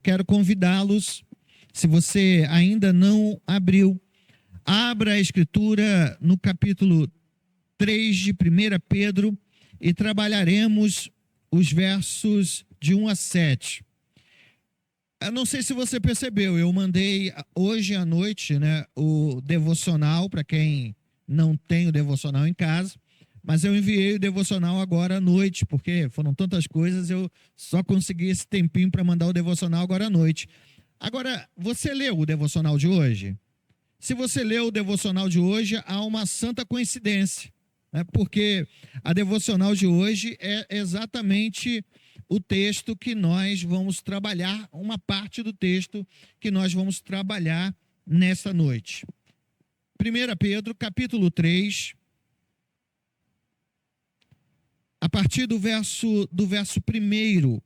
quero convidá-los, se você ainda não abriu, abra a Escritura no capítulo 3 de 1 Pedro e trabalharemos os versos de 1 a 7. Eu não sei se você percebeu, eu mandei hoje à noite, o devocional, para quem não tem o devocional em casa, mas eu enviei o devocional agora à noite, porque foram tantas coisas, eu só consegui esse tempinho para mandar o devocional agora à noite. Agora, você leu o devocional de hoje? Se você leu o devocional de hoje, há uma santa coincidência, porque a devocional de hoje é exatamente o texto que nós vamos trabalhar, uma parte do texto que nós vamos trabalhar nesta noite. 1 Pedro, capítulo 3, a partir do verso 1,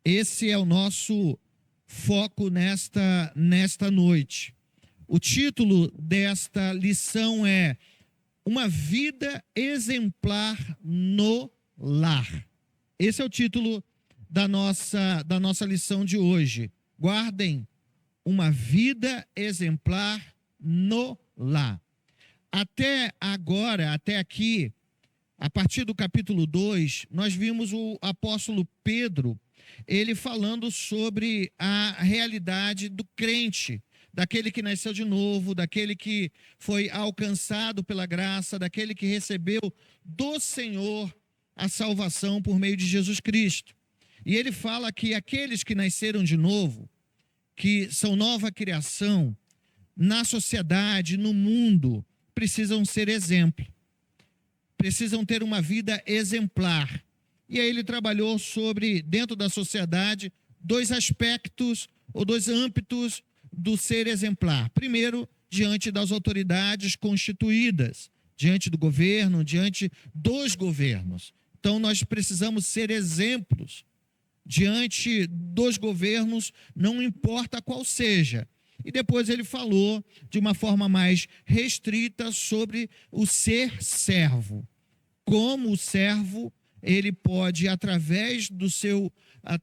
esse é o nosso foco nesta noite. O título desta lição é Uma Vida Exemplar no Lar. Esse é o título da nossa lição de hoje. Guardem, uma vida exemplar no lar. Até agora, até aqui, a partir do capítulo 2, nós vimos o apóstolo Pedro, ele falando sobre a realidade do crente, daquele que nasceu de novo, daquele que foi alcançado pela graça, daquele que recebeu do Senhor a salvação por meio de Jesus Cristo. E ele fala que aqueles que nasceram de novo, que são nova criação, na sociedade, no mundo, precisam ser exemplo. Precisam ter uma vida exemplar. E aí ele trabalhou sobre, dentro da sociedade, dois aspectos ou dois âmbitos do ser exemplar. Primeiro, diante das autoridades constituídas, diante do governo, diante dos governos. Então, nós precisamos ser exemplos diante dos governos, não importa qual seja. E depois ele falou de uma forma mais restrita sobre o ser servo. Como o servo, ele pode, através do seu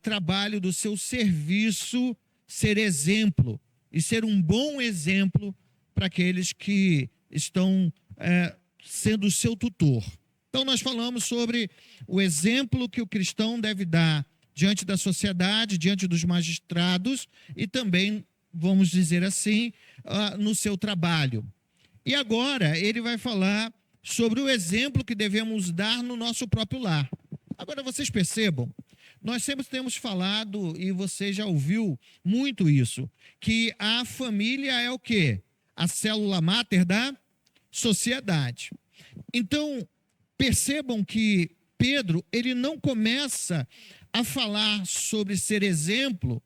trabalho, do seu serviço, ser exemplo e ser um bom exemplo para aqueles que estão sendo o seu tutor. Então, nós falamos sobre o exemplo que o cristão deve dar diante da sociedade, diante dos magistrados e também, vamos dizer assim, no seu trabalho. E agora ele vai falar sobre o exemplo que devemos dar no nosso próprio lar. Agora vocês percebam, nós sempre temos falado, e você já ouviu muito isso, que a família é o quê? A célula máter da sociedade. Então, percebam que Pedro, ele não começa a falar sobre ser exemplo,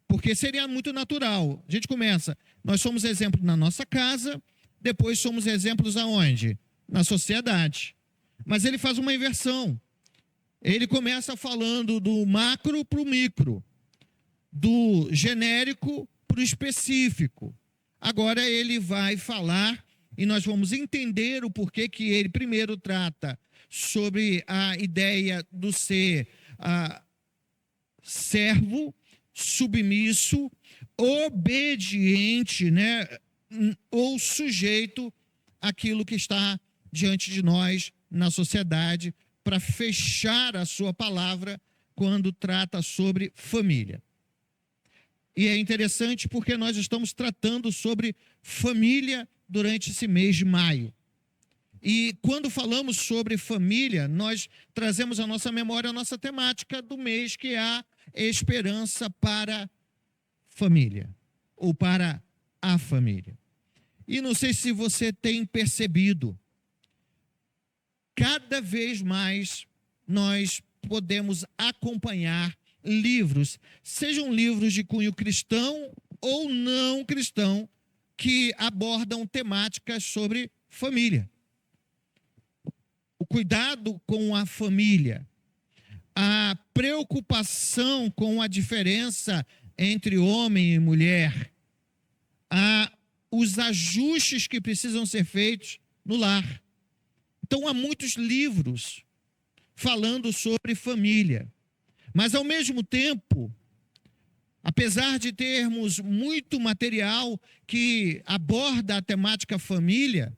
porque seria muito natural. A gente começa, nós somos exemplo na nossa casa, depois somos exemplos aonde? Na sociedade. Mas ele faz uma inversão. Ele começa falando do macro para o micro, do genérico para o específico. Agora ele vai falar, e nós vamos entender o porquê que ele primeiro trata sobre a ideia do ser servo, submisso, obediente, ou sujeito àquilo que está diante de nós na sociedade, para fechar a sua palavra quando trata sobre família. E é interessante porque nós estamos tratando sobre família durante esse mês de maio. E quando falamos sobre família, nós trazemos à nossa memória a nossa temática do mês, que é a esperança para família, ou para a família. E não sei se você tem percebido, cada vez mais nós podemos acompanhar livros, sejam livros de cunho cristão ou não cristão, que abordam temáticas sobre família. O cuidado com a família, a preocupação com a diferença entre homem e mulher, os ajustes que precisam ser feitos no lar. Então, há muitos livros falando sobre família. Mas, ao mesmo tempo, Apesar de termos muito material que aborda a temática família,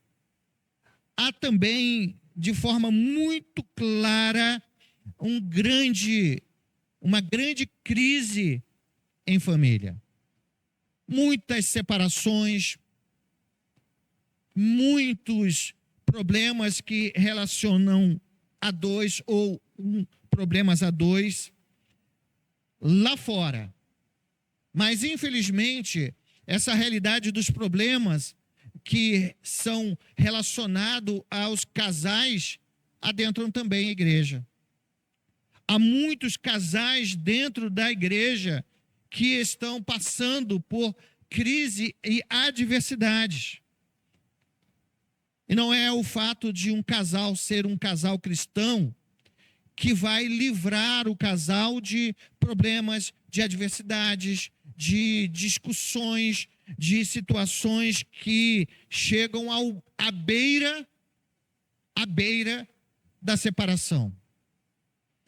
há também, de forma muito clara, uma grande crise em família. Muitas separações, muitos problemas que relacionam a dois ou problemas a dois lá fora. Mas, infelizmente, essa realidade dos problemas que são relacionados aos casais adentram também a igreja. Há muitos casais dentro da igreja que estão passando por crise e adversidades. E não é o fato de um casal ser um casal cristão que vai livrar o casal de problemas, de adversidades, de discussões, de situações que chegam à beira da separação.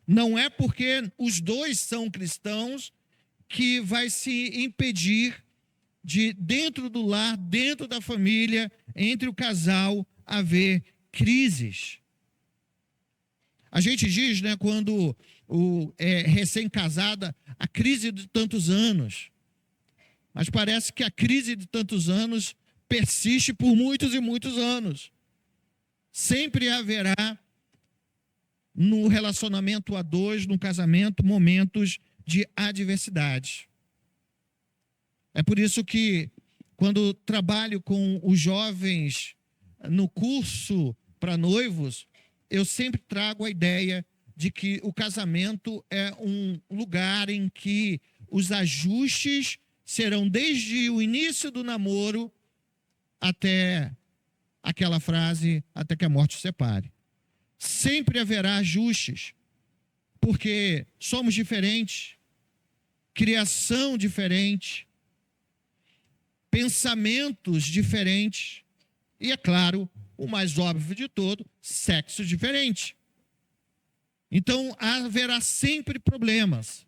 Não é porque os dois são cristãos que vai se impedir de, dentro do lar, dentro da família, entre o casal, haver crises. A gente diz, né, quando é recém-casada, a crise de tantos anos. Mas parece que a crise de tantos anos persiste por muitos e muitos anos. Sempre haverá, no relacionamento a dois, no casamento, momentos de adversidade. É por isso que, quando trabalho com os jovens no curso para noivos, eu sempre trago a ideia de que o casamento é um lugar em que os ajustes serão desde o início do namoro até aquela frase, até que a morte os separe. Sempre haverá ajustes, porque somos diferentes, criação diferente, pensamentos diferentes e, é claro, o mais óbvio de todo, sexo diferente. Então, haverá sempre problemas,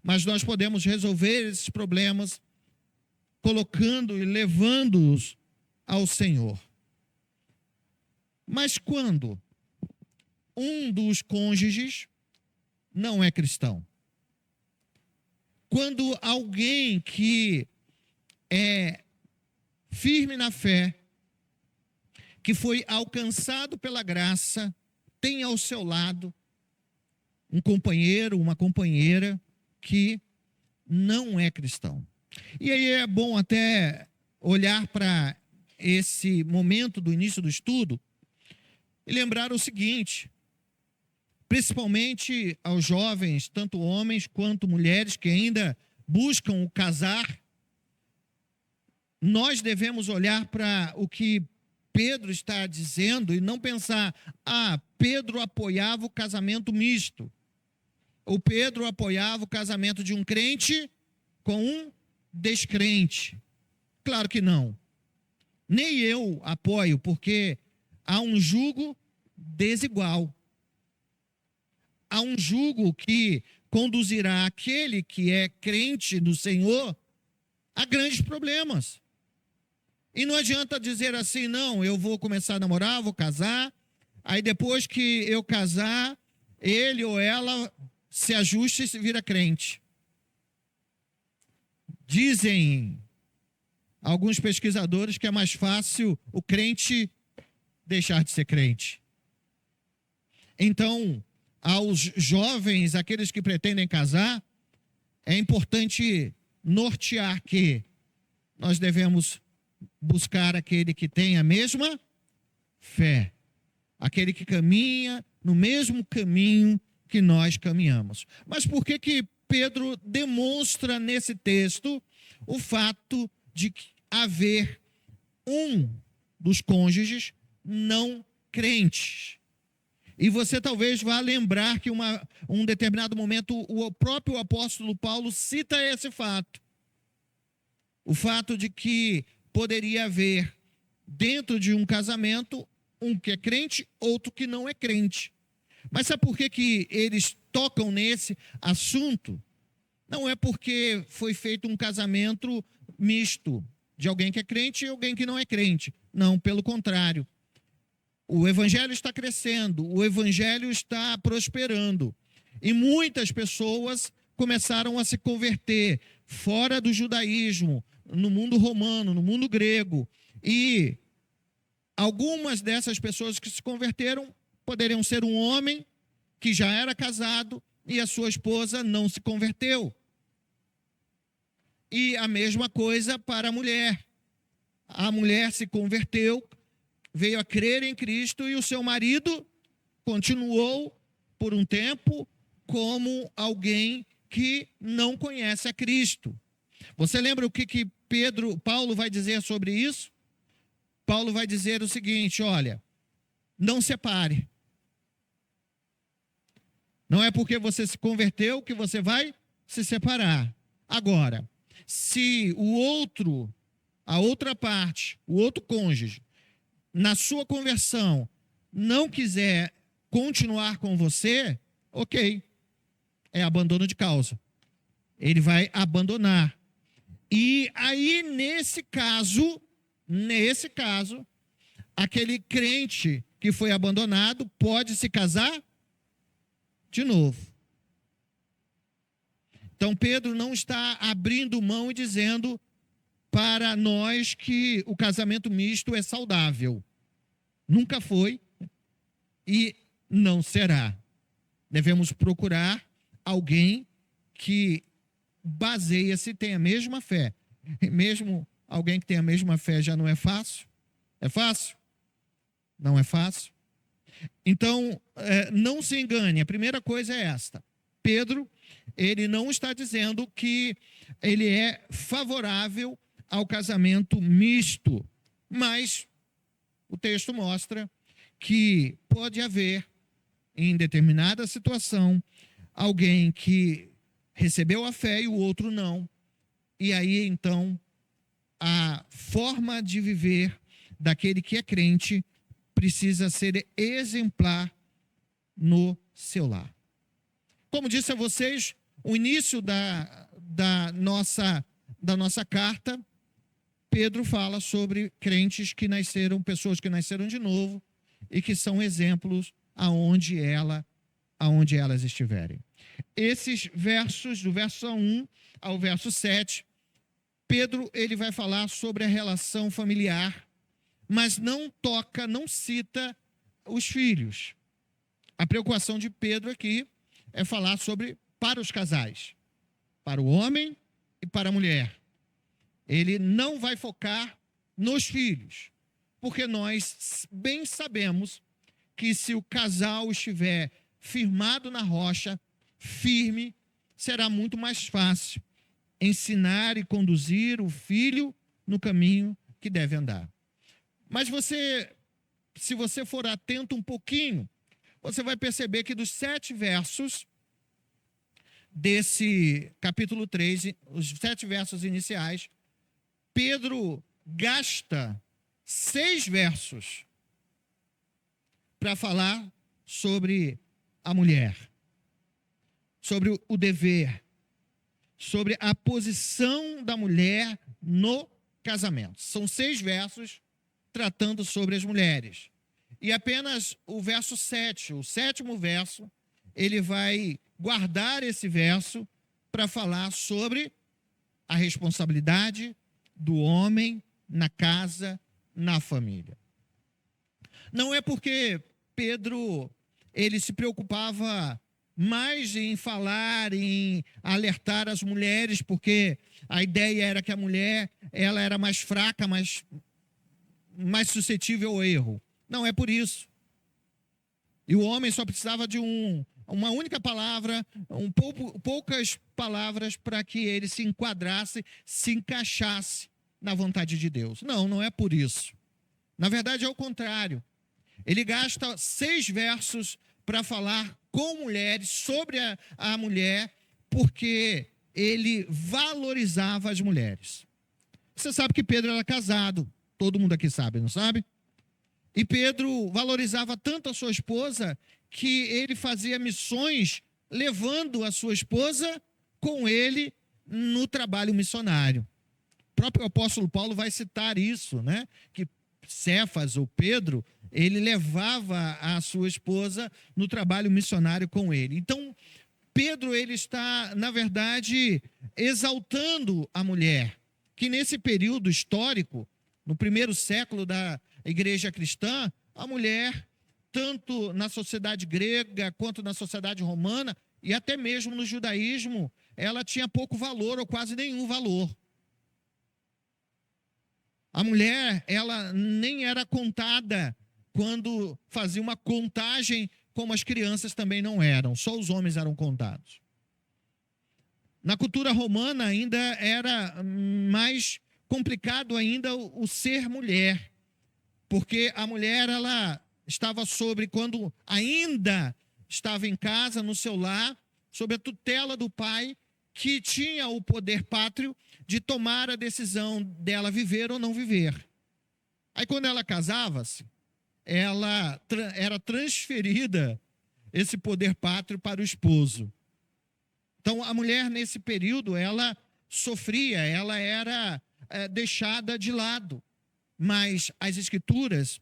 mas nós podemos resolver esses problemas colocando e levando-os ao Senhor. Mas quando um dos cônjuges não é cristão, quando alguém que é firme na fé, que foi alcançado pela graça, tem ao seu lado um companheiro, uma companheira que não é cristão. E aí é bom até olhar para esse momento do início do estudo e lembrar o seguinte, principalmente aos jovens, tanto homens quanto mulheres que ainda buscam o casar, nós devemos olhar para o que Pedro está dizendo e não pensar, Pedro apoiava o casamento misto, ou Pedro apoiava o casamento de um crente com um descrente. Claro que não. Nem eu apoio, porque há um jugo desigual. Há um jugo que conduzirá aquele que é crente no Senhor a grandes problemas. E não adianta dizer assim, não, eu vou começar a namorar, vou casar, aí depois que eu casar, ele ou ela se ajusta e se vira crente. Dizem alguns pesquisadores que é mais fácil o crente deixar de ser crente. Então, aos jovens, aqueles que pretendem casar, é importante nortear que nós devemos buscar aquele que tem a mesma fé, aquele que caminha no mesmo caminho que nós caminhamos. Mas por que Pedro demonstra nesse texto o fato de haver um dos cônjuges não crentes? E você talvez vá lembrar que um determinado momento o próprio apóstolo Paulo cita esse fato. O fato de que poderia haver dentro de um casamento um que é crente, outro que não é crente. Mas sabe por que eles tocam nesse assunto? Não é porque foi feito um casamento misto de alguém que é crente e alguém que não é crente. Não, pelo contrário. O evangelho está crescendo, o evangelho está prosperando. E muitas pessoas começaram a se converter fora do judaísmo, no mundo romano, no mundo grego. E algumas dessas pessoas que se converteram poderiam ser um homem que já era casado e a sua esposa não se converteu. E a mesma coisa para a mulher. A mulher se converteu, veio a crer em Cristo e o seu marido continuou por um tempo como alguém que não conhece a Cristo. Você lembra o que Paulo vai dizer sobre isso? Paulo vai dizer o seguinte: olha, não separe. Não é porque você se converteu que você vai se separar. Agora, se a outra parte, o outro cônjuge, na sua conversão, não quiser continuar com você, ok, é abandono de causa. Ele vai abandonar. E aí, nesse caso, aquele crente que foi abandonado pode se casar de novo. Então, Pedro não está abrindo mão e dizendo para nós que o casamento misto é saudável. Nunca foi e não será. Devemos procurar alguém que baseia-se, tem a mesma fé. E mesmo alguém que tem a mesma fé já não é fácil? É fácil? Não é fácil. Então, não se engane, a primeira coisa é esta. Pedro, ele não está dizendo que ele é favorável ao casamento misto, mas o texto mostra que pode haver, em determinada situação, alguém que recebeu a fé e o outro não. E aí, então, a forma de viver daquele que é crente precisa ser exemplar no seu lar. Como disse a vocês, o início da nossa carta, Pedro fala sobre crentes que nasceram, pessoas que nasceram de novo e que são exemplos aonde elas estiverem. Esses versos, do verso 1 ao verso 7, Pedro ele vai falar sobre a relação familiar, mas não cita os filhos. A preocupação de Pedro aqui é falar sobre para os casais, para o homem e para a mulher. Ele não vai focar nos filhos, porque nós bem sabemos que se o casal estiver firmado na rocha, firme, será muito mais fácil ensinar e conduzir o filho no caminho que deve andar. Mas se você for atento um pouquinho, você vai perceber que dos 7 versos desse capítulo 3, os 7 versos iniciais, Pedro gasta 6 versos para falar sobre a mulher, sobre o dever, sobre a posição da mulher no casamento. São 6 versos tratando sobre as mulheres. E apenas o verso 7, o 7º verso, ele vai guardar esse verso para falar sobre a responsabilidade do homem na casa, na família. Não é porque Pedro ele se preocupava mais em falar, em alertar as mulheres, porque a ideia era que a mulher ela era mais fraca, mais suscetível ao erro. Não é por isso. E o homem só precisava de uma única palavra, poucas palavras para que ele se enquadrasse, se encaixasse na vontade de Deus. Não é por isso. Na verdade é o contrário. Ele gasta 6 versos para falar com mulheres, sobre a mulher, porque ele valorizava as mulheres. Você sabe que Pedro era casado, todo mundo aqui sabe, não sabe? E Pedro valorizava tanto a sua esposa que ele fazia missões levando a sua esposa com ele no trabalho missionário. O próprio apóstolo Paulo vai citar isso, né? Que Cefas, ou Pedro, ele levava a sua esposa no trabalho missionário com ele. Então, Pedro, ele está, na verdade, exaltando a mulher, que nesse período histórico, no primeiro século da igreja cristã, a mulher, tanto na sociedade grega quanto na sociedade romana, e até mesmo no judaísmo, ela tinha pouco valor ou quase nenhum valor. A mulher, ela nem era contada quando fazia uma contagem, como as crianças também não eram, só os homens eram contados. Na cultura romana ainda era mais complicado ainda o ser mulher, porque a mulher, ela estava quando ainda estava em casa, no seu lar, sob a tutela do pai, que tinha o poder pátrio de tomar a decisão dela viver ou não viver. Aí quando ela casava-se, ela era transferida esse poder pátrio para o esposo. Então a mulher nesse período, ela sofria, ela era deixada de lado. Mas as escrituras,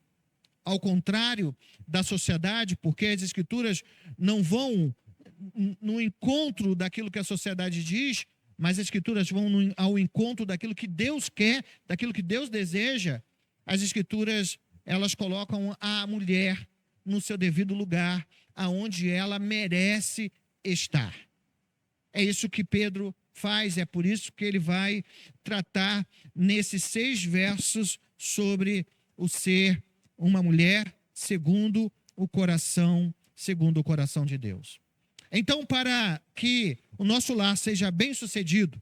ao contrário da sociedade, porque as escrituras não vão no encontro daquilo que a sociedade diz, mas as escrituras vão ao encontro daquilo que Deus quer, daquilo que Deus deseja. As escrituras, elas colocam a mulher no seu devido lugar, aonde ela merece estar. É isso que Pedro faz, é por isso que ele vai tratar nesses 6 versos sobre o ser uma mulher segundo o coração de Deus. Então, para que o nosso lar seja bem-sucedido,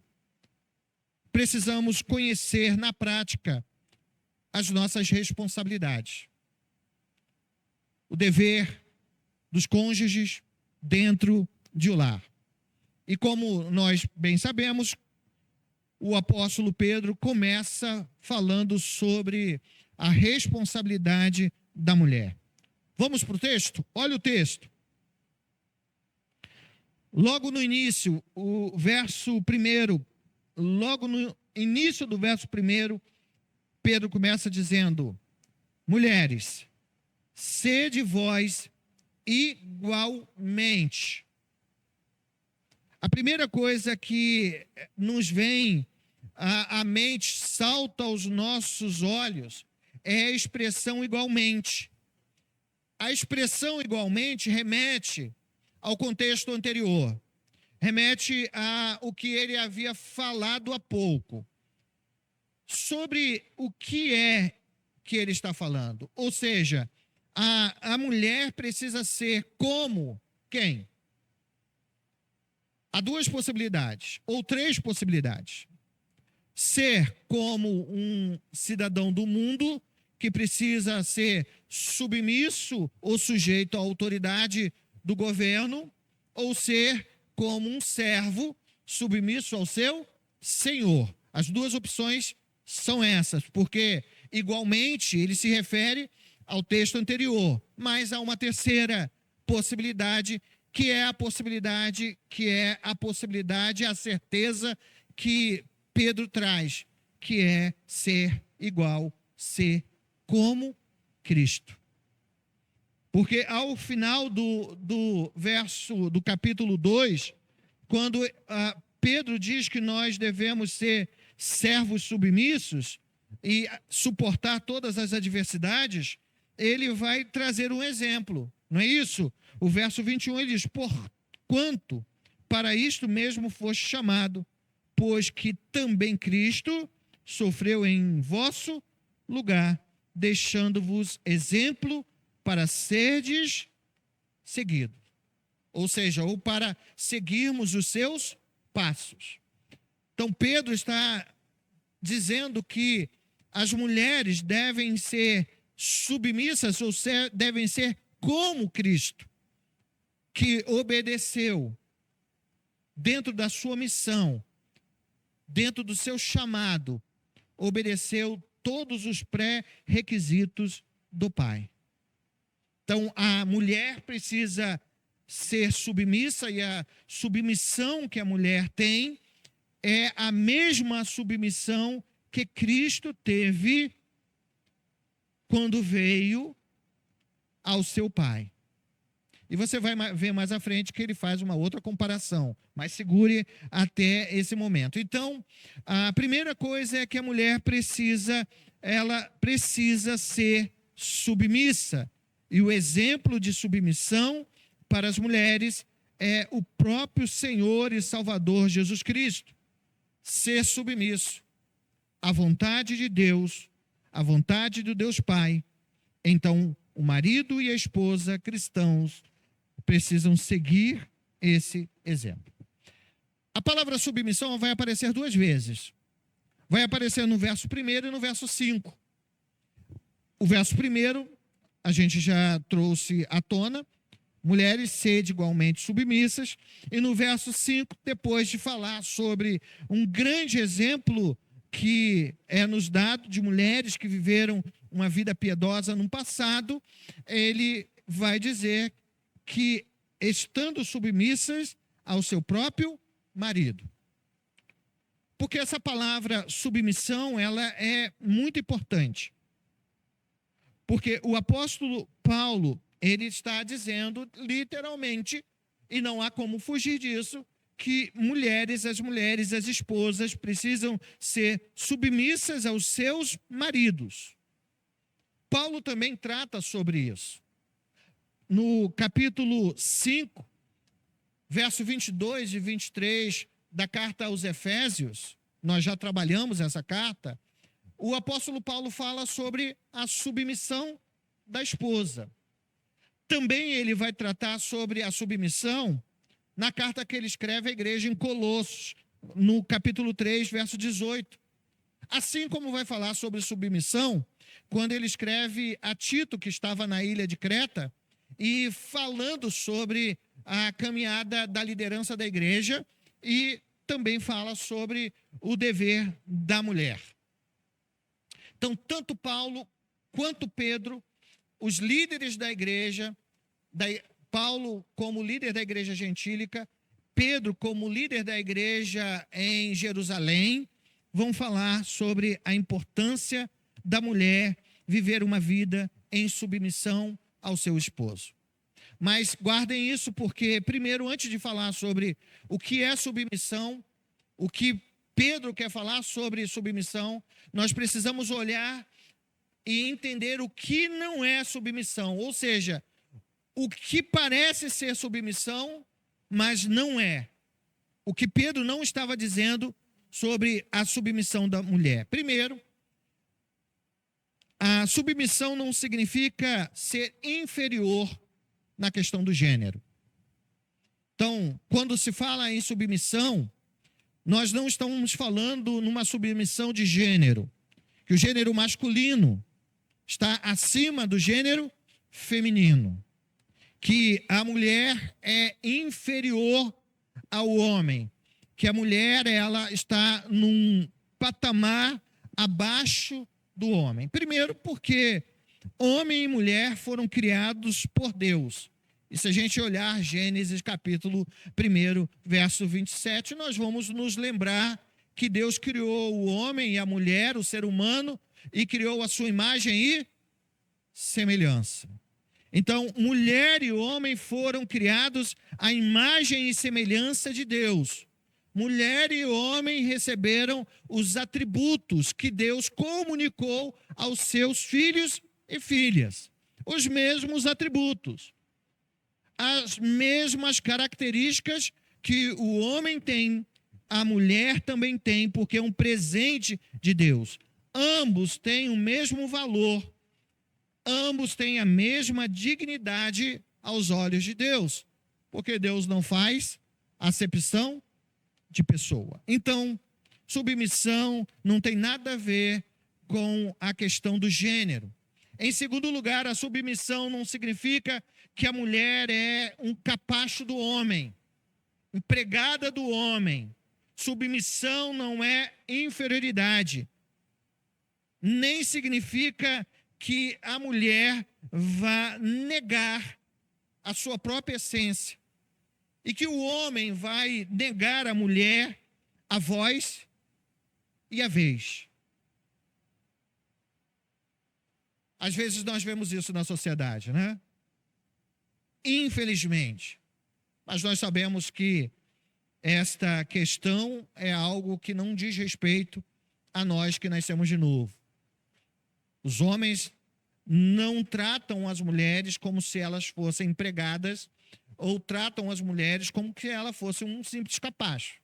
precisamos conhecer na prática as nossas responsabilidades. O dever dos cônjuges dentro de um lar. E como nós bem sabemos, o apóstolo Pedro começa falando sobre a responsabilidade da mulher. Vamos para o texto? Olha o texto. Logo no início, o verso 1, logo no início do verso 1, Pedro começa dizendo: mulheres, sede vós igualmente. A primeira coisa que nos vem à mente, salta aos nossos olhos, é a expressão igualmente. A expressão igualmente remete ao contexto anterior, remete ao que ele havia falado há pouco, sobre o que é que ele está falando. Ou seja, a mulher precisa ser como quem? Há 2 possibilidades, ou 3 possibilidades. Ser como um cidadão do mundo, que precisa ser submisso ou sujeito à autoridade do governo, ou ser como um servo submisso ao seu senhor. As 2 opções são essas, porque igualmente ele se refere ao texto anterior, mas há uma terceira possibilidade, que é a possibilidade, a certeza que Pedro traz, que é ser igual, ser como Cristo. Porque ao final do capítulo 2, quando Pedro diz que nós devemos ser servos submissos e suportar todas as adversidades, ele vai trazer um exemplo, não é isso? O verso 21, ele diz: porquanto para isto mesmo foste chamado, pois que também Cristo sofreu em vosso lugar, deixando-vos exemplo para serdes seguidos. Ou seja, ou para seguirmos os seus passos. Então, Pedro está dizendo que as mulheres devem ser submissas, ou devem ser como Cristo, que obedeceu dentro da sua missão, dentro do seu chamado, obedeceu todos os pré-requisitos do Pai. Então, a mulher precisa ser submissa, e a submissão que a mulher tem é a mesma submissão que Cristo teve quando veio ao seu Pai. E você vai ver mais à frente que ele faz uma outra comparação, mas segure até esse momento. Então, a primeira coisa é que a mulher precisa ser submissa. E o exemplo de submissão para as mulheres é o próprio Senhor e Salvador Jesus Cristo. Ser submisso à vontade de Deus, à vontade do Deus Pai. Então, o marido e a esposa cristãos precisam seguir esse exemplo. A palavra submissão vai aparecer 2 vezes. Vai aparecer no verso 1 e no verso 5. O verso 1, a gente já trouxe à tona, mulheres, sede igualmente submissas. E no verso 5, depois de falar sobre um grande exemplo que é nos dado de mulheres que viveram uma vida piedosa no passado, ele vai dizer que estando submissas ao seu próprio marido. Porque essa palavra submissão, ela é muito importante. Porque o apóstolo Paulo, ele está dizendo literalmente, e não há como fugir disso, que as mulheres, as esposas precisam ser submissas aos seus maridos. Paulo também trata sobre isso. No capítulo 5, verso 22 e 23 da carta aos Efésios, nós já trabalhamos essa carta, o apóstolo Paulo fala sobre a submissão da esposa. Também ele vai tratar sobre a submissão na carta que ele escreve à igreja em Colossos, no capítulo 3, verso 18. Assim como vai falar sobre submissão, quando ele escreve a Tito, que estava na ilha de Creta, e falando sobre a caminhada da liderança da igreja, e também fala sobre o dever da mulher. Então, tanto Paulo quanto Pedro, os líderes da igreja, Paulo como líder da igreja gentílica, Pedro como líder da igreja em Jerusalém, vão falar sobre a importância da mulher viver uma vida em submissão ao seu esposo. Mas guardem isso porque, primeiro, antes de falar sobre o que é submissão, o que Pedro quer falar sobre submissão, nós precisamos olhar e entender o que não é submissão. Ou seja, o que parece ser submissão, mas não é. O que Pedro não estava dizendo sobre a submissão da mulher. Primeiro, a submissão não significa ser inferior na questão do gênero. Então, quando se fala em submissão, nós não estamos falando numa submissão de gênero, que o gênero masculino está acima do gênero feminino, que a mulher é inferior ao homem, que a mulher ela está num patamar abaixo do homem. Primeiro, porque homem e mulher foram criados por Deus. E se a gente olhar Gênesis capítulo 1, verso 27, nós vamos nos lembrar que Deus criou o homem e a mulher, o ser humano, e criou a sua imagem e semelhança. Então, mulher e homem foram criados à imagem e semelhança de Deus. Mulher e homem receberam os atributos que Deus comunicou aos seus filhos e filhas. Os mesmos atributos. As mesmas características que o homem tem, a mulher também tem, porque é um presente de Deus. Ambos têm o mesmo valor. Ambos têm a mesma dignidade aos olhos de Deus. Porque Deus não faz acepção de pessoa. Então, submissão não tem nada a ver com a questão do gênero. Em segundo lugar, a submissão não significa que a mulher é um capacho do homem, empregada do homem. Submissão não é inferioridade. Nem significa que a mulher vá negar a sua própria essência. e que o homem vai negar à mulher a voz e a vez. Às vezes nós vemos isso na sociedade, né? Infelizmente. Mas nós sabemos que esta questão é algo que não diz respeito a nós que nascemos de novo. Os homens não tratam as mulheres como se elas fossem empregadas ou tratam as mulheres como se ela fosse um simples capacho.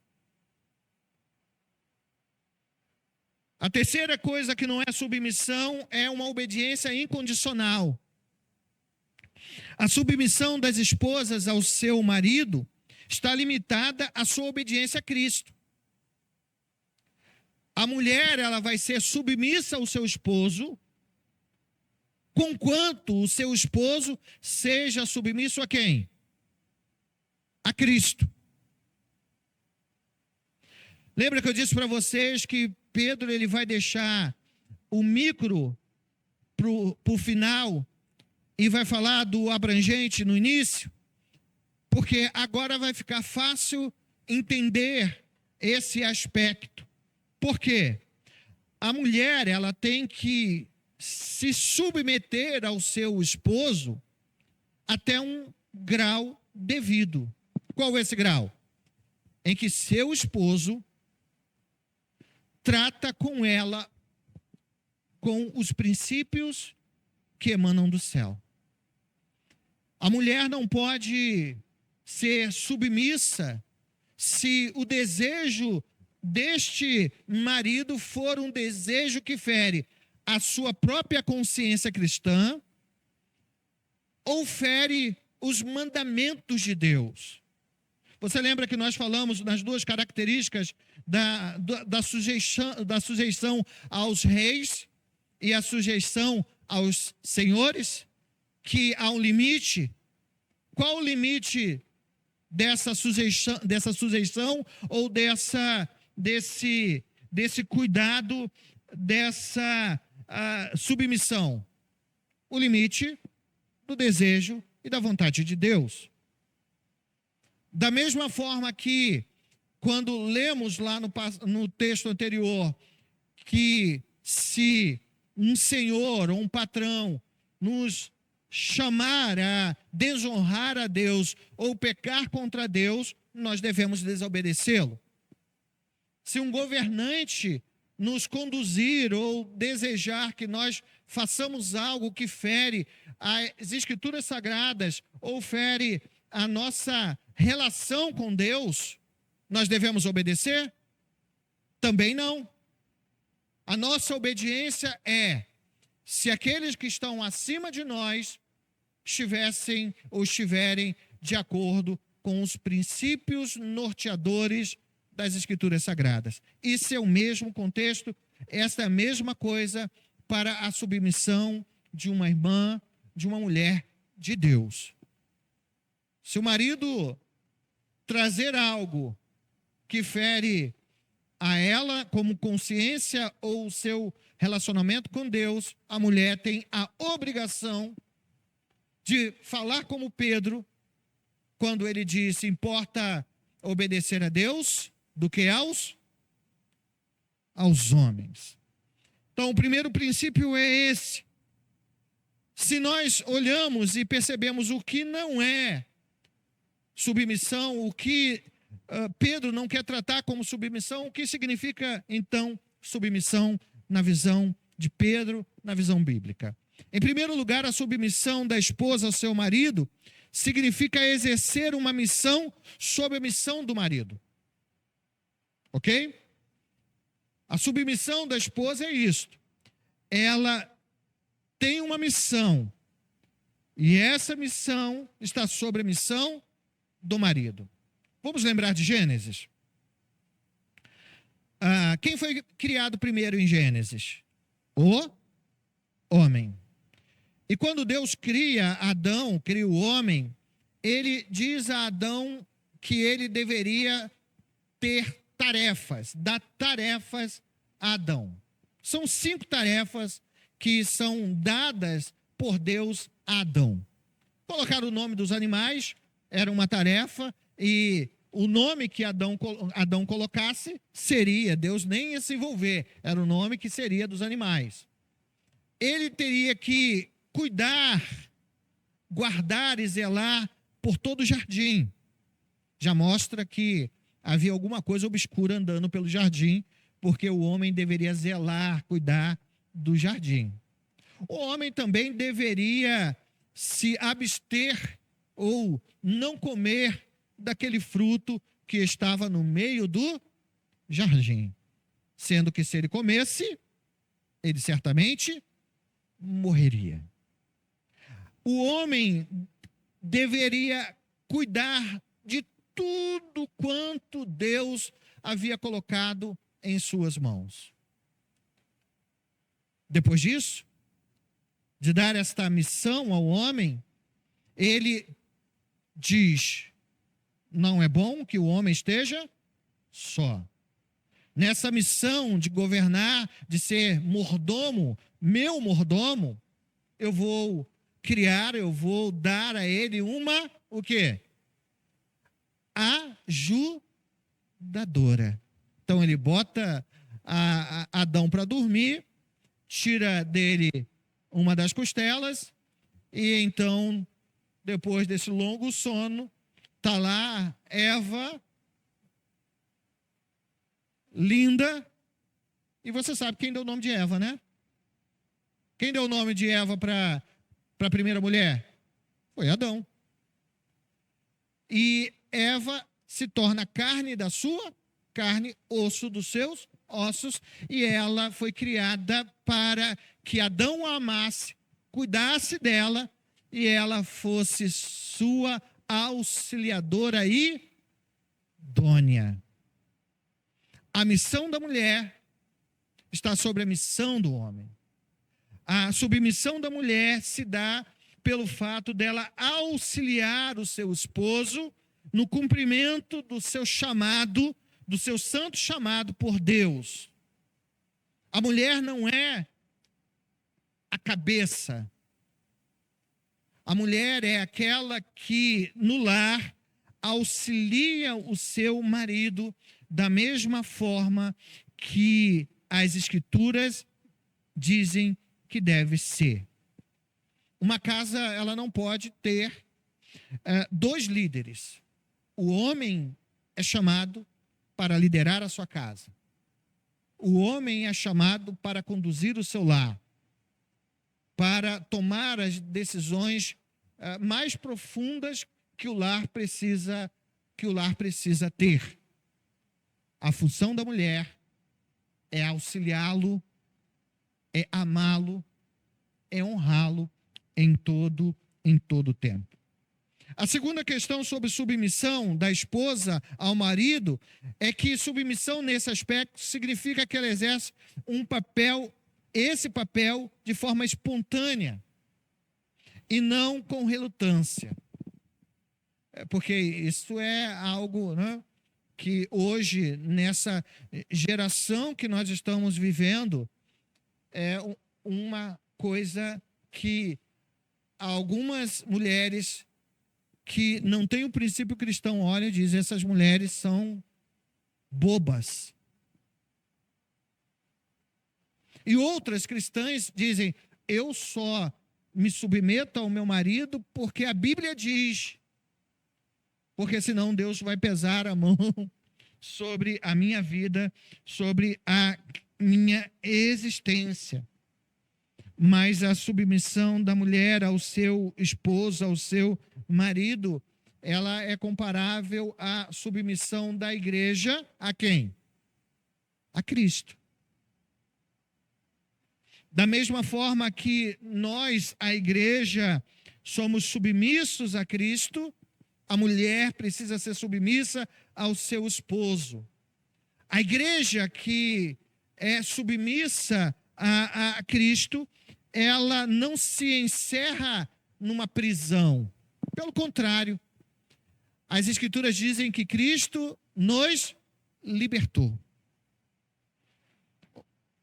A terceira coisa que não é submissão é uma obediência incondicional. A submissão das esposas ao seu marido está limitada à sua obediência a Cristo. A mulher, ela vai ser submissa ao seu esposo, conquanto o seu esposo seja submisso a quem? A Cristo. Lembra que eu disse para vocês que Pedro ele vai deixar o micro para o final e vai falar do abrangente no início? Porque agora vai ficar fácil entender esse aspecto. Por quê? A mulher ela tem que se submeter ao seu esposo até um grau devido. Qual é esse grau? Em que seu esposo trata com ela com os princípios que emanam do céu. A mulher não pode ser submissa se o desejo deste marido for um desejo que fere a sua própria consciência cristã ou fere os mandamentos de Deus. Você lembra que nós falamos nas duas características da sujeição aos reis e a sujeição aos senhores? Que há um limite. Qual o limite dessa sujeição ou desse cuidado, dessa submissão? O limite do desejo e da vontade de Deus. Da mesma forma que, quando lemos lá no texto anterior, que se um senhor ou um patrão nos chamar a desonrar a Deus ou pecar contra Deus, nós devemos desobedecê-lo. Se um governante nos conduzir ou desejar que nós façamos algo que fere as Escrituras Sagradas ou fere a nossa relação com Deus, nós devemos obedecer? Também não. A nossa obediência é se aqueles que estão acima de nós estivessem ou estiverem de acordo com os princípios norteadores das Escrituras Sagradas. Isso é o mesmo contexto, essa é a mesma coisa para a submissão de uma irmã, de uma mulher de Deus. Se o marido trazer algo que fere a ela como consciência ou o seu relacionamento com Deus, a mulher tem a obrigação de falar como Pedro, quando ele disse, importa obedecer a Deus do que aos homens. Então, o primeiro princípio é esse. Se nós olhamos e percebemos o que não é submissão, o que Pedro não quer tratar como submissão, o que significa, então, submissão na visão de Pedro, na visão bíblica? Em primeiro lugar, a submissão da esposa ao seu marido significa exercer uma missão sob a missão do marido. Ok? A submissão da esposa é isto. Ela tem uma missão, e essa missão está sobre a missão do marido. Vamos lembrar de Gênesis? Quem foi criado primeiro em Gênesis? O homem. E quando Deus cria Adão, cria o homem, ele diz a Adão que ele deveria ter tarefas, dar tarefas a Adão. São 5 tarefas que são dadas por Deus a Adão. Colocar o nome dos animais era uma tarefa, e o nome que Adão colocasse seria, Deus nem ia se envolver, era o nome que seria dos animais. Ele teria que cuidar, guardar e zelar por todo o jardim. Já mostra que havia alguma coisa obscura andando pelo jardim, porque o homem deveria zelar, cuidar do jardim. O homem também deveria se abster ou não comer daquele fruto que estava no meio do jardim. Sendo que se ele comesse, ele certamente morreria. O homem deveria cuidar de tudo quanto Deus havia colocado em suas mãos. Depois disso, de dar esta missão ao homem, ele diz: não é bom que o homem esteja só. Nessa missão de governar, de ser mordomo, meu mordomo, eu vou criar, eu vou dar a ele uma, o quê? Ajudadora. Então ele bota Adão para dormir, tira dele uma das costelas, e então, depois desse longo sono, está lá Eva, linda, e você sabe quem deu o nome de Eva, né? Quem deu o nome de Eva para a primeira mulher? Foi Adão. E Eva se torna carne da sua carne, osso dos seus ossos, e ela foi criada para que Adão a amasse, cuidasse dela, e ela fosse sua auxiliadora e idônea. A missão da mulher está sobre a missão do homem. A submissão da mulher se dá pelo fato dela auxiliar o seu esposo no cumprimento do seu chamado, do seu santo chamado por Deus. A mulher não é a cabeça. A mulher é aquela que no lar auxilia o seu marido da mesma forma que as Escrituras dizem que deve ser. Uma casa, ela não pode ter dois líderes. O homem é chamado para liderar a sua casa. O homem é chamado para conduzir o seu lar, para tomar as decisões mais profundas que o lar precisa ter. A função da mulher é auxiliá-lo, é amá-lo, é honrá-lo em todo tempo. A segunda questão sobre submissão da esposa ao marido é que submissão nesse aspecto significa que ela exerce esse papel de forma espontânea e não com relutância. Porque isso é algo, né, que hoje, nessa geração que nós estamos vivendo, é uma coisa que algumas mulheres que não têm o princípio cristão olham e dizem: essas mulheres são bobas. E outras cristãs dizem: eu só me submeto ao meu marido porque a Bíblia diz, porque senão Deus vai pesar a mão sobre a minha vida, sobre a minha existência. Mas a submissão da mulher ao seu esposo, ao seu marido, ela é comparável à submissão da igreja a quem? A Cristo. Da mesma forma que nós, a igreja, somos submissos a Cristo, a mulher precisa ser submissa ao seu esposo. A igreja que é submissa a Cristo, ela não se encerra numa prisão. Pelo contrário, as Escrituras dizem que Cristo nos libertou.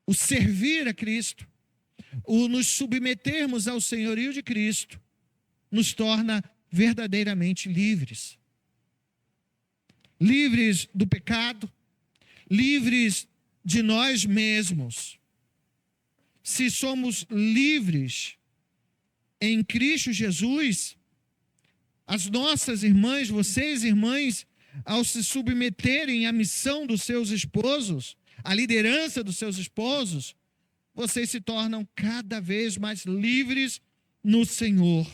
O servir a Cristo, o nos submetermos ao senhorio de Cristo, nos torna verdadeiramente livres. livres do pecado, livres de nós mesmos. Se somos livres em Cristo Jesus, as nossas irmãs, vocês irmãs, ao se submeterem à missão dos seus esposos, à liderança dos seus esposos, vocês se tornam cada vez mais livres no Senhor.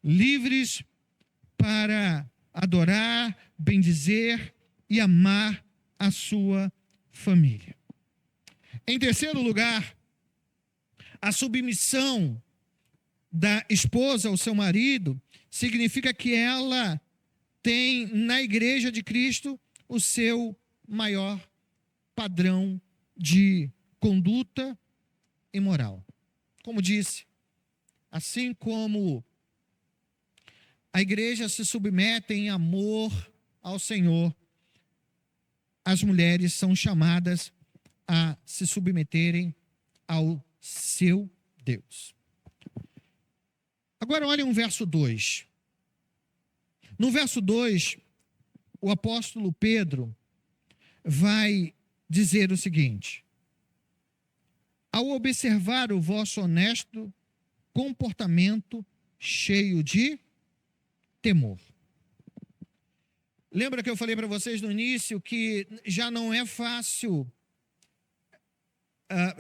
Livres para adorar, bendizer e amar a sua família. Em terceiro lugar, a submissão da esposa ao seu marido significa que ela tem na igreja de Cristo o seu maior padrão de conduta e moral. Como disse, assim como a igreja se submete em amor ao Senhor, as mulheres são chamadas a se submeterem ao seu Deus. Agora olhem o verso 2. No verso 2, o apóstolo Pedro vai dizer o seguinte: ao observar o vosso honesto comportamento cheio de temor. Lembra que eu falei para vocês no início que já não é fácil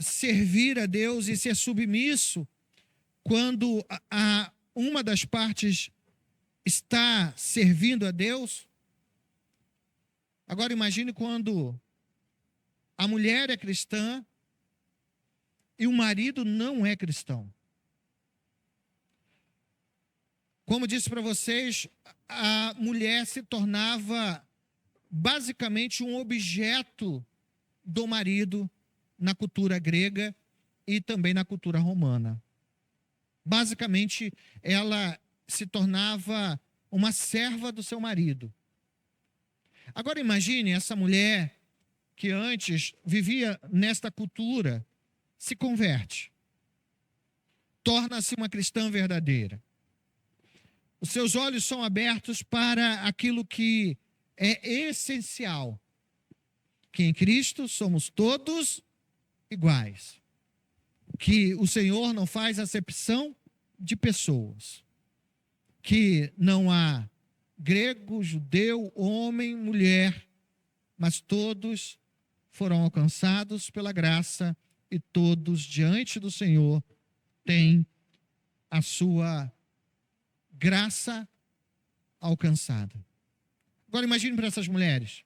servir a Deus e ser submisso quando uma das partes está servindo a Deus? Agora imagine quando a mulher é cristã e o marido não é cristão. Como disse para vocês, a mulher se tornava basicamente um objeto do marido na cultura grega e também na cultura romana. Basicamente, ela se tornava uma serva do seu marido. Agora imagine essa mulher que antes vivia nesta cultura, se converte, torna-se uma cristã verdadeira. Os seus olhos são abertos para aquilo que é essencial, que em Cristo somos todos iguais, que o Senhor não faz acepção de pessoas, que não há grego, judeu, homem, mulher, mas todos foram alcançados pela graça e todos diante do Senhor têm a sua graça alcançada. Agora imagine para essas mulheres.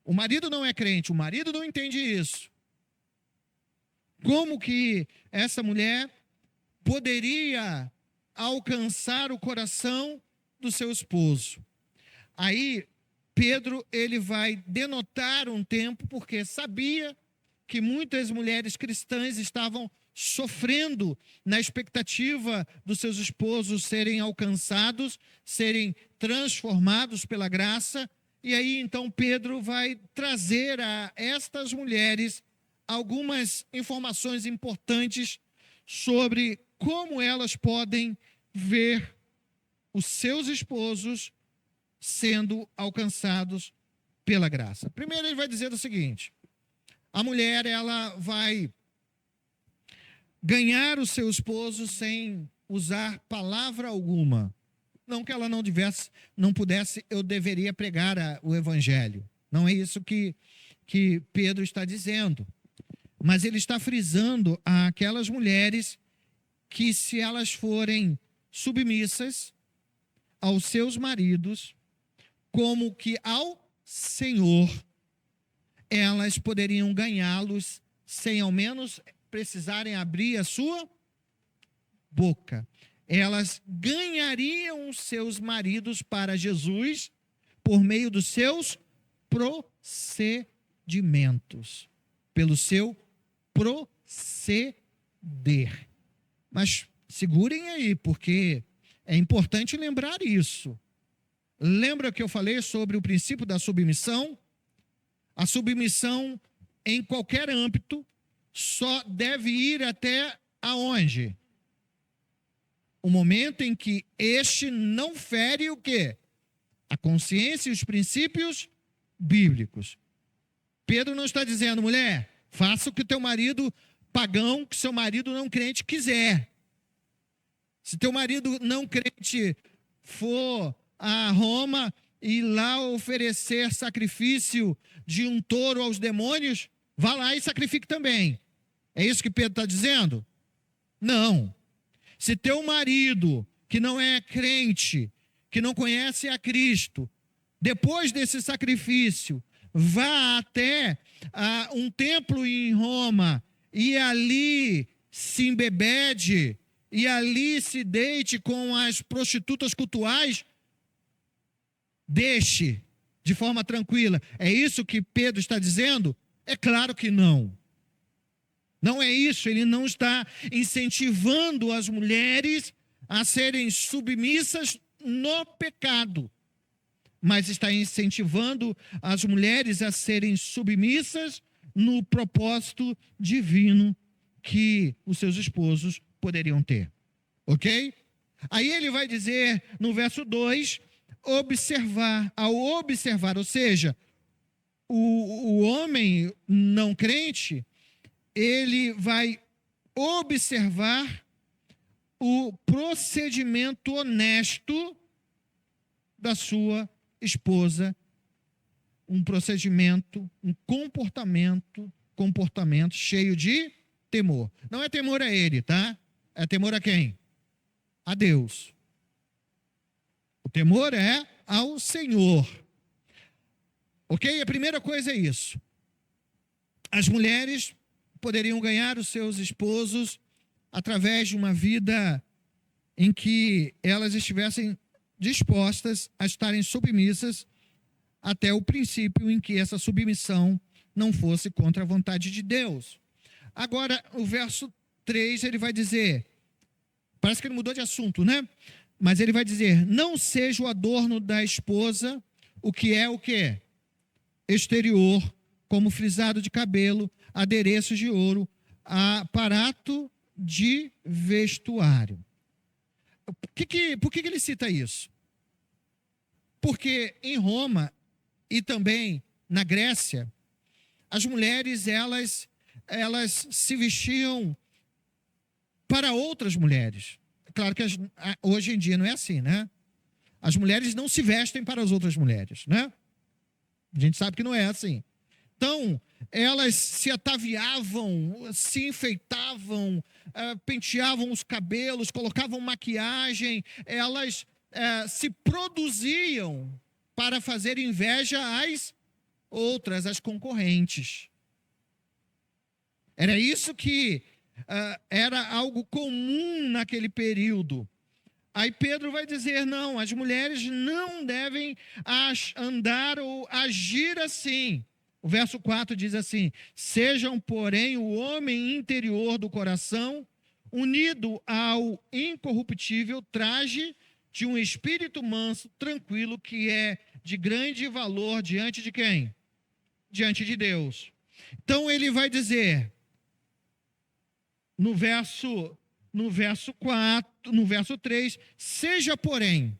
O marido não é crente, o marido não entende isso. Como que essa mulher poderia alcançar o coração do seu esposo? Aí Pedro, ele vai denotar um tempo, porque sabia que muitas mulheres cristãs estavam sofrendo na expectativa dos seus esposos serem alcançados, serem transformados pela graça. E aí, então, Pedro vai trazer a estas mulheres algumas informações importantes sobre como elas podem ver os seus esposos sendo alcançados pela graça. Primeiro ele vai dizer o seguinte: a mulher, ela vai ganhar o seu esposo sem usar palavra alguma. Não que ela não pudesse, eu deveria pregar o evangelho. Não é isso que Pedro está dizendo. Mas ele está frisando aquelas mulheres que, se elas forem submissas aos seus maridos, como que ao Senhor, elas poderiam ganhá-los sem ao menos precisarem abrir a sua boca. Elas ganhariam os seus maridos para Jesus por meio dos seus procedimentos, pelo seu proceder. Mas segurem aí, porque é importante lembrar isso. Lembra que eu falei sobre o princípio da submissão? A submissão em qualquer âmbito só deve ir até aonde? o momento em que este não fere o quê? A consciência e os princípios bíblicos. Pedro não está dizendo, mulher, faça o que teu marido pagão, que seu marido não crente quiser. Se teu marido não crente for a Roma e lá oferecer sacrifício de um touro aos demônios, vá lá e sacrifique também. É isso que Pedro está dizendo? Não. Se teu marido, que não é crente, que não conhece a Cristo, depois desse sacrifício, vá até um templo em Roma e ali se embebede, e ali se deite com as prostitutas cultuais, deixe de forma tranquila. É isso que Pedro está dizendo? É claro que não. Não é isso, ele não está incentivando as mulheres a serem submissas no pecado, mas está incentivando as mulheres a serem submissas no propósito divino que os seus esposos poderiam ter. Ok? Aí ele vai dizer no verso 2, ao observar, ou seja, o homem não crente, ele vai observar o procedimento honesto da sua esposa, um procedimento, um comportamento cheio de temor. Não é temor a ele, tá? É temor a quem? A Deus. O temor é ao Senhor. Ok? A primeira coisa é isso. As mulheres poderiam ganhar os seus esposos através de uma vida em que elas estivessem dispostas a estarem submissas até o princípio em que essa submissão não fosse contra a vontade de Deus. Agora, o verso 3, ele vai dizer, parece que ele mudou de assunto, né? Mas ele vai dizer, não seja o adorno da esposa o que é o quê? Exterior, como frisado de cabelo, adereços de ouro, aparato de vestuário. Por que ele cita isso? Porque em Roma e também na Grécia, as mulheres, elas se vestiam para outras mulheres. Claro que hoje em dia não é assim, né? As mulheres não se vestem para as outras mulheres, né? A gente sabe que não é assim. Então, elas se ataviavam, se enfeitavam, penteavam os cabelos, colocavam maquiagem, elas se produziam para fazer inveja às outras, às concorrentes. Era isso que era algo comum naquele período. Aí Pedro vai dizer, não, as mulheres não devem andar ou agir assim. O verso 4 diz assim, sejam, porém, o homem interior do coração, unido ao incorruptível traje de um espírito manso, tranquilo, que é de grande valor diante de quem? Diante de Deus. Então ele vai dizer, no verso 4, no verso 3, seja porém.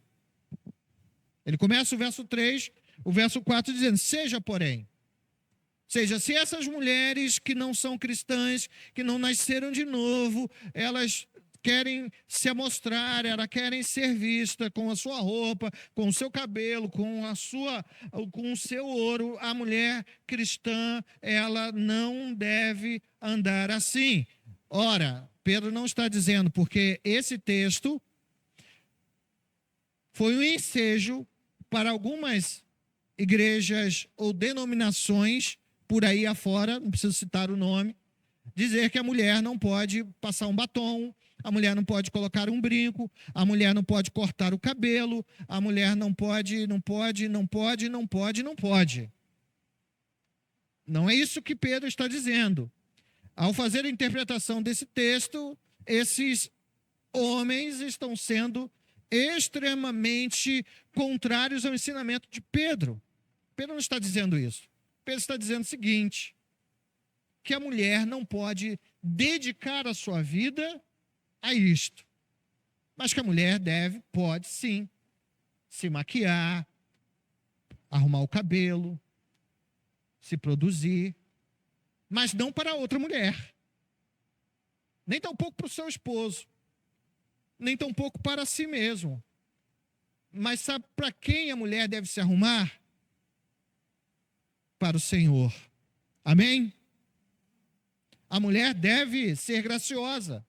Ele começa o verso 3, o verso 4 dizendo, seja porém. Ou seja, se essas mulheres que não são cristãs, que não nasceram de novo, elas querem se amostrar, elas querem ser vistas com a sua roupa, com o seu cabelo, com o seu ouro, a mulher cristã, ela não deve andar assim. Ora, Pedro não está dizendo, porque esse texto foi um ensejo para algumas igrejas ou denominações por aí afora, não preciso citar o nome, dizer que a mulher não pode passar um batom, a mulher não pode colocar um brinco, a mulher não pode cortar o cabelo, a mulher não pode. Não é isso que Pedro está dizendo. Ao fazer a interpretação desse texto, esses homens estão sendo extremamente contrários ao ensinamento de Pedro. Pedro não está dizendo isso. Pedro está dizendo o seguinte, que a mulher não pode dedicar a sua vida a isto. mas que a mulher pode sim, se maquiar, arrumar o cabelo, se produzir, mas não para outra mulher, nem tampouco para o seu esposo, nem tampouco para si mesmo. Mas sabe para quem a mulher deve se arrumar? Para o Senhor. Amém? A mulher deve ser graciosa,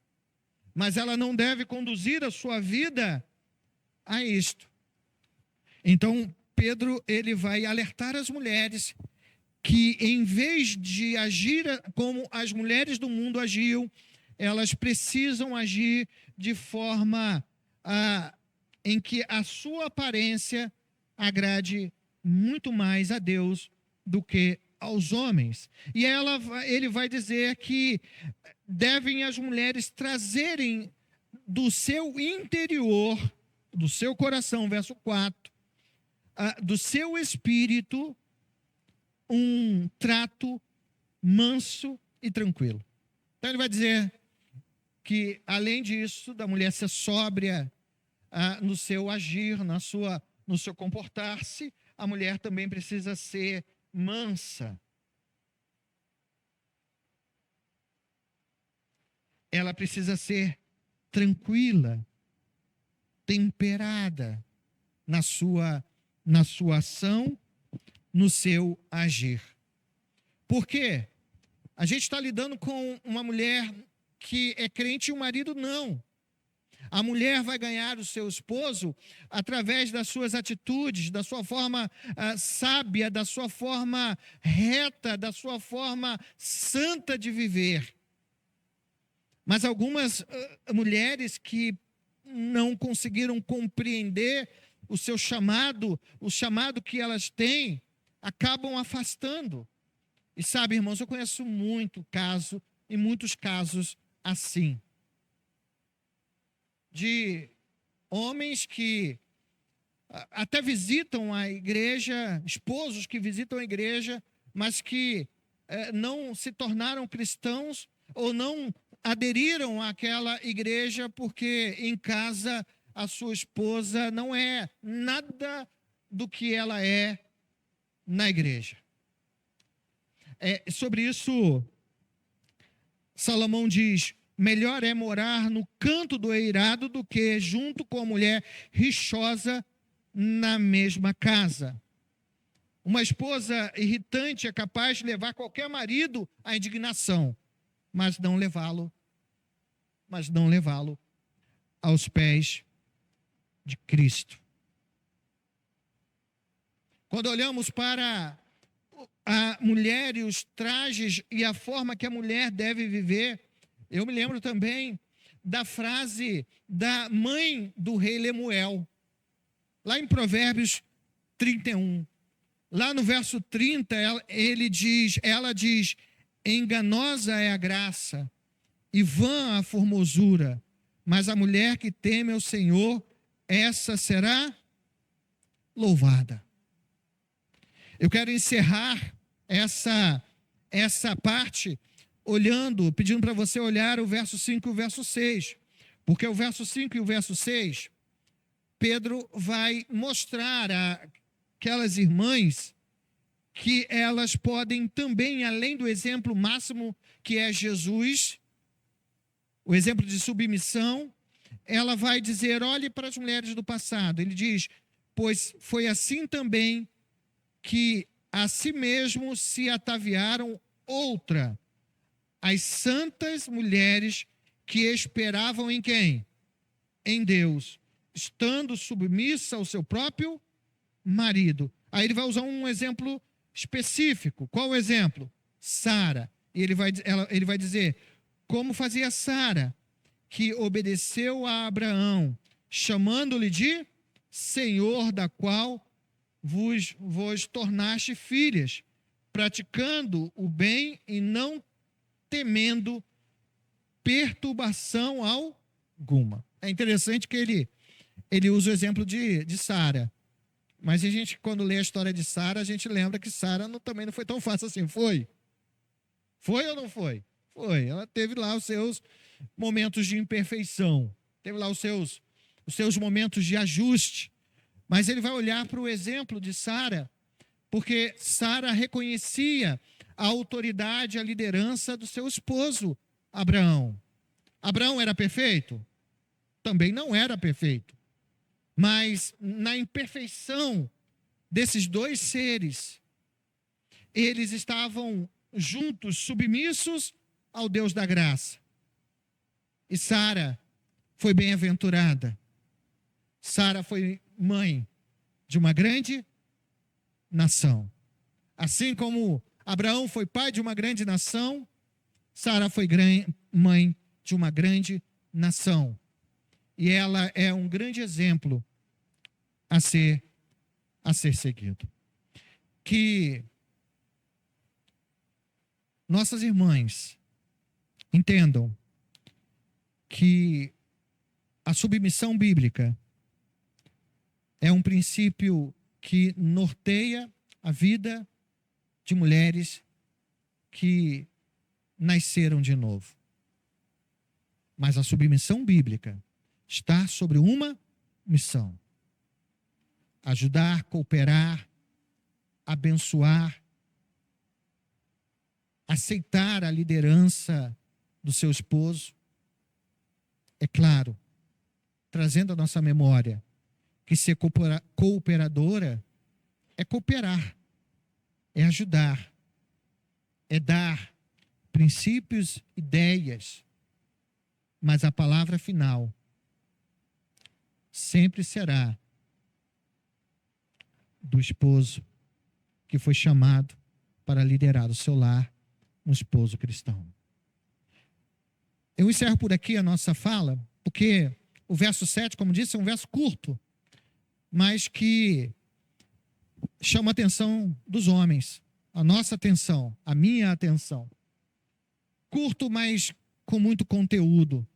mas ela não deve conduzir a sua vida a isto. Então, Pedro, ele vai alertar as mulheres que, em vez de agir como as mulheres do mundo agiam, elas precisam agir de forma em que a sua aparência agrade muito mais a Deus do que aos homens. E ele vai dizer que devem as mulheres trazerem do seu interior, do seu coração, verso 4, do seu espírito, um trato manso e tranquilo. Então ele vai dizer que, além disso, da mulher ser sóbria no seu agir, no seu comportar-se, a mulher também precisa ser mansa. Ela precisa ser tranquila, temperada na sua ação, no seu agir. Por quê? A gente está lidando com uma mulher que é crente e o marido não. A mulher vai ganhar o seu esposo através das suas atitudes, da sua forma sábia, da sua forma reta, da sua forma santa de viver. Mas algumas mulheres que não conseguiram compreender o seu chamado, o chamado que elas têm, acabam afastando. E sabe, irmãos, eu conheço muitos casos assim. De homens que até visitam a igreja, esposos que visitam a igreja, mas que não se tornaram cristãos ou não aderiram àquela igreja porque em casa a sua esposa não é nada do que ela é na igreja. Sobre isso, Salomão diz: melhor é morar no canto do eirado do que junto com a mulher rixosa na mesma casa. Uma esposa irritante é capaz de levar qualquer marido à indignação, mas não levá-lo aos pés de Cristo. Quando olhamos para a mulher e os trajes e a forma que a mulher deve viver, eu me lembro também da frase da mãe do rei Lemuel, lá em Provérbios 31. Lá no verso 30, ela diz: enganosa é a graça e vã a formosura, mas a mulher que teme ao Senhor, essa será louvada. Eu quero encerrar essa parte pedindo para você olhar o verso 5 e o verso 6, porque o verso 5 e o verso 6, Pedro vai mostrar àquelas irmãs que elas podem também, além do exemplo máximo que é Jesus, o exemplo de submissão, ela vai dizer: olhe para as mulheres do passado. Ele diz: pois foi assim também que a si mesmo se ataviaram outra, as santas mulheres que esperavam em quem? Em Deus, estando submissa ao seu próprio marido. Aí ele vai usar um exemplo específico. Qual o exemplo? Sara. E ele vai dizer: como fazia Sara, que obedeceu a Abraão, chamando-lhe de Senhor, da qual vos tornaste filhas, praticando o bem e não temendo perturbação alguma. É interessante que ele usa o exemplo de Sara. Mas a gente, quando lê a história de Sara, a gente lembra que Sara também não foi tão fácil assim. Foi? Foi ou não foi? Foi. Ela teve lá os seus momentos de imperfeição. Teve lá os seus os seus momentos de ajuste, mas ele vai olhar para o exemplo de Sara, porque Sara reconhecia a autoridade, a liderança do seu esposo, Abraão. Abraão era perfeito? Também não era perfeito. Mas na imperfeição desses dois seres, eles estavam juntos, submissos ao Deus da graça. E Sara foi bem-aventurada. Sara foi mãe de uma grande nação. Assim como Abraão foi pai de uma grande nação, Sara foi mãe de uma grande nação. E ela é um grande exemplo a ser seguido. Que nossas irmãs entendam que a submissão bíblica é um princípio que norteia a vida de mulheres que nasceram de novo. Mas a submissão bíblica está sobre uma missão: ajudar, cooperar, abençoar, aceitar a liderança do seu esposo. É claro, trazendo à nossa memória que ser cooperadora é cooperar, é ajudar, é dar princípios, ideias, mas a palavra final sempre será do esposo que foi chamado para liderar o seu lar, um esposo cristão. Eu encerro por aqui a nossa fala, porque o verso 7, como disse, é um verso curto, mas que chama a atenção dos homens, a nossa atenção, a minha atenção. Curto, mas com muito conteúdo,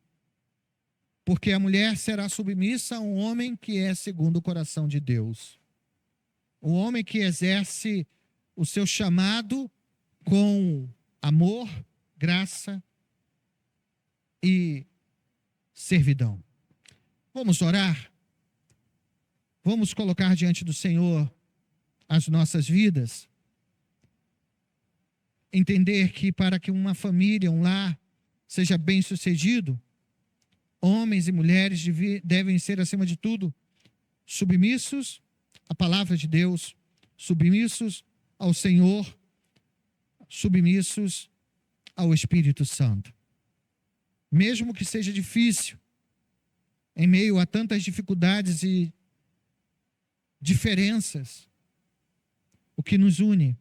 porque a mulher será submissa a um homem que é segundo o coração de Deus. Um homem que exerce o seu chamado com amor, graça e servidão. Vamos orar? Vamos colocar diante do Senhor as nossas vidas? Entender que para que uma família, um lar, seja bem-sucedido, homens e mulheres devem ser, acima de tudo, submissos à palavra de Deus, submissos ao Senhor, submissos ao Espírito Santo. Mesmo que seja difícil, em meio a tantas dificuldades e diferenças, o que nos une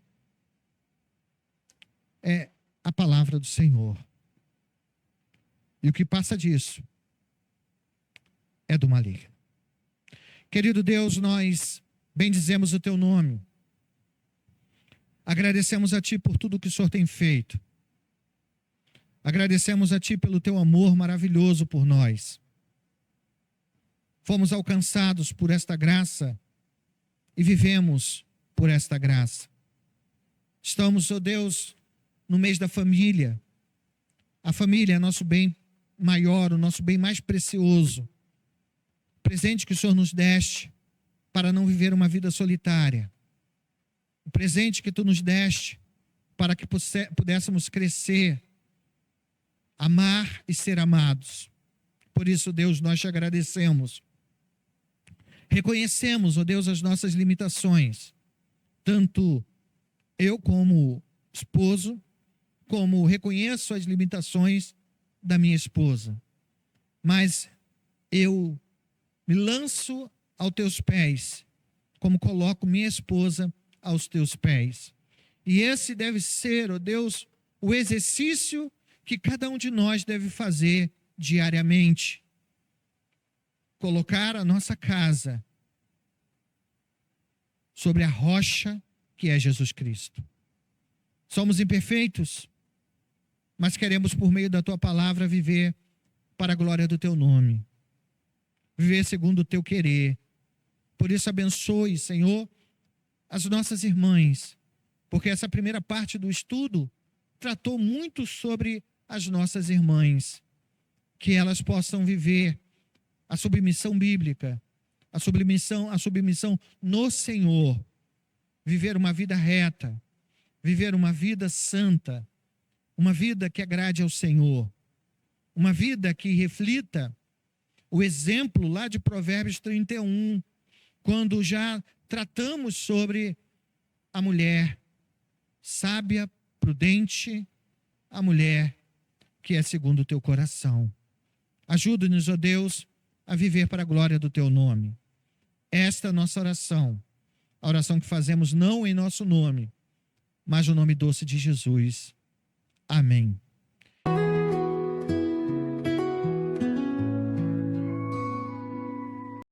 é a palavra do Senhor. E o que passa disso é do maligno. Querido Deus, nós bendizemos o teu nome. Agradecemos a ti por tudo que o Senhor tem feito. Agradecemos a ti pelo teu amor maravilhoso por nós. Fomos alcançados por esta graça e vivemos por esta graça. Estamos, ó Deus, no mês da família. A família é nosso bem maior, o nosso bem mais precioso. Presente que o Senhor nos deste para não viver uma vida solitária. O presente que tu nos deste para que pudéssemos crescer, amar e ser amados. Por isso, Deus, nós te agradecemos. Reconhecemos, ó Deus, as nossas limitações. Tanto eu como esposo, como reconheço as limitações da minha esposa. Mas eu me lanço aos teus pés, como coloco minha esposa aos teus pés. E esse deve ser, ó Deus, o exercício que cada um de nós deve fazer diariamente. Colocar a nossa casa sobre a rocha que é Jesus Cristo. Somos imperfeitos, mas queremos, por meio da tua palavra, viver para a glória do teu nome. Viver segundo o teu querer. Por isso, abençoe, Senhor, as nossas irmãs, porque essa primeira parte do estudo tratou muito sobre as nossas irmãs, que elas possam viver a submissão bíblica, a submissão no Senhor, viver uma vida reta, viver uma vida santa, uma vida que agrade ao Senhor, uma vida que reflita o exemplo lá de Provérbios 31, quando já tratamos sobre a mulher sábia, prudente, a mulher que é segundo o teu coração. Ajuda-nos, ó Deus, a viver para a glória do teu nome. Esta é a nossa oração, a oração que fazemos não em nosso nome, mas no nome doce de Jesus. Amém.